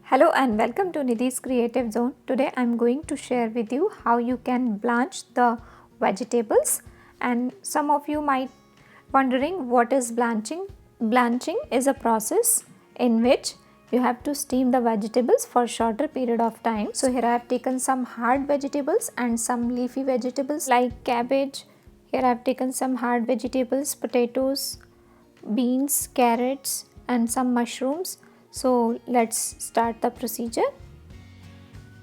Hello and welcome to Nidhi's Creative Zone. Today I am going to share with you how you can blanch the vegetables, and some of you might wondering what is blanching. Blanching is a process in which you have to steam the vegetables for a shorter period of time. So here I have taken some hard vegetables and some leafy vegetables like cabbage. Here I have taken some hard vegetables, potatoes, beans, carrots and some mushrooms. So let's start the procedure.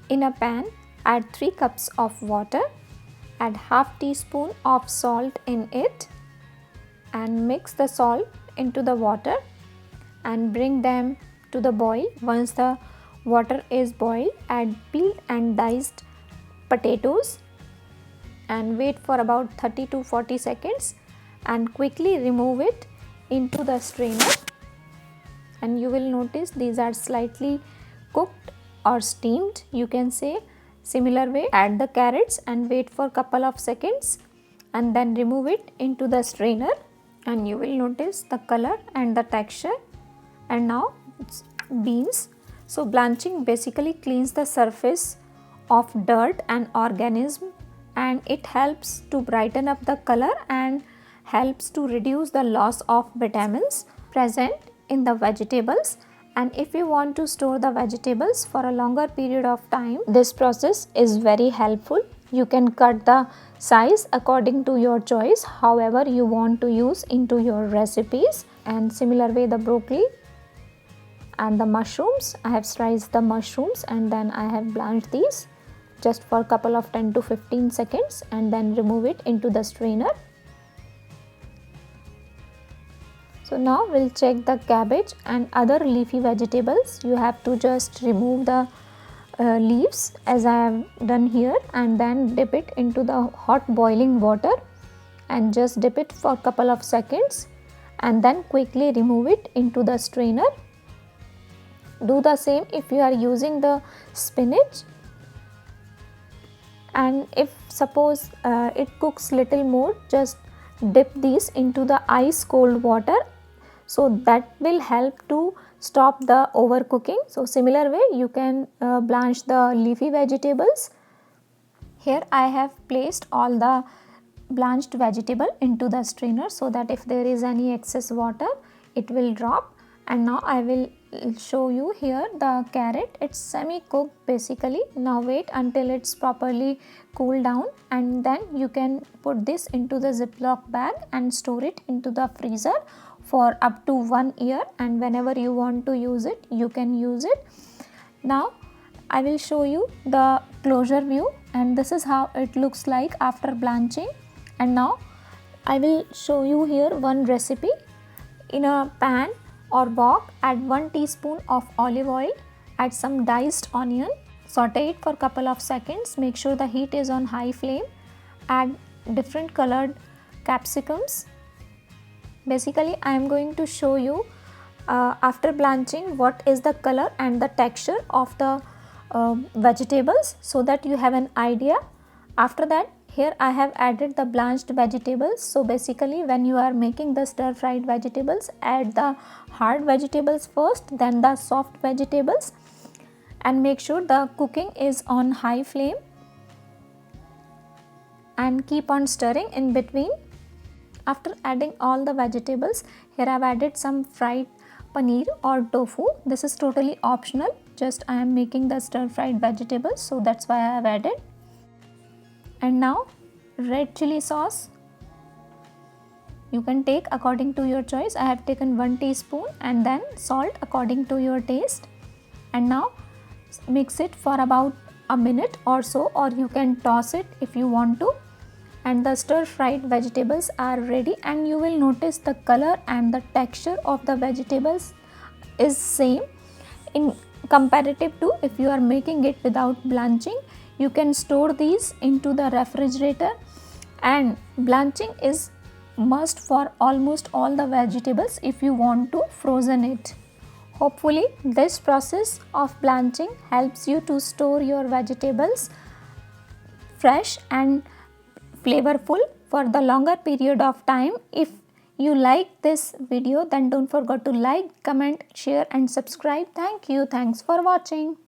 In a pan, add 3 cups of water, add half teaspoon of salt in it and mix the salt into the water and bring them to the boil. Once the water is boiled, add peeled and diced potatoes and wait for about 30 to 40 seconds and quickly remove it into the strainer. And you will notice these are slightly cooked or steamed, you can say. Similar way, add the carrots and wait for couple of seconds and then remove it into the strainer and you will notice the color and the texture. And now it's beans. So blanching basically cleans the surface of dirt and organism, and it helps to brighten up the color and helps to reduce the loss of vitamins present in the vegetables. And if you want to store the vegetables for a longer period of time, this process is very helpful. You can cut the size according to your choice, however you want to use into your recipes. And similar way, the broccoli and the mushrooms, I have sliced the mushrooms and then I have blanched these just for a couple of 10 to 15 seconds and then remove it into the strainer. So now we'll check the cabbage and other leafy vegetables. You have to just remove the leaves as I have done here and then dip it into the hot boiling water and just dip it for a couple of seconds and then quickly remove it into the strainer. Do the same if you are using the spinach, and if suppose it cooks little more, just dip these into the ice cold water, so that will help to stop the overcooking. So similar way you can blanch the leafy vegetables. Here I have placed all the blanched vegetable into the strainer so that if there is any excess water it will drop. And now I will show you here the carrot. It's semi cooked basically. Now wait until it's properly cooled down and then you can put this into the Ziploc bag and store it into the freezer for up to 1 year, and whenever you want to use it you can use it. Now I will show you the closure view, and this is how it looks like after blanching. And now I will show you here one recipe. In a pan or wok, add 1 teaspoon of olive oil, add some diced onion, saute it for couple of seconds, make sure the heat is on high flame, add different colored capsicums. Basically I am going to show you after blanching what is the color and the texture of the vegetables so that you have an idea. After that, here I have added the blanched vegetables. So basically when you are making the stir fried vegetables, add the hard vegetables first, then the soft vegetables, and make sure the cooking is on high flame and keep on stirring in between. After adding all the vegetables, here I have added some fried paneer or tofu. This is totally optional, just I am making the stir fried vegetables, so that's why I have added. And now red chili sauce, you can take according to your choice. I have taken 1 teaspoon and then salt according to your taste. And now mix it for about a minute or so, or you can toss it if you want to. And the stir fried vegetables are ready, and you will notice the color and the texture of the vegetables is same in comparative to if you are making it without blanching. You can store these into the refrigerator, and blanching is must for almost all the vegetables if you want to frozen it. Hopefully this process of blanching helps you to store your vegetables fresh and flavorful for the longer period of time if you like this video, then don't forget to like, comment, share and subscribe. Thank you. Thanks for watching.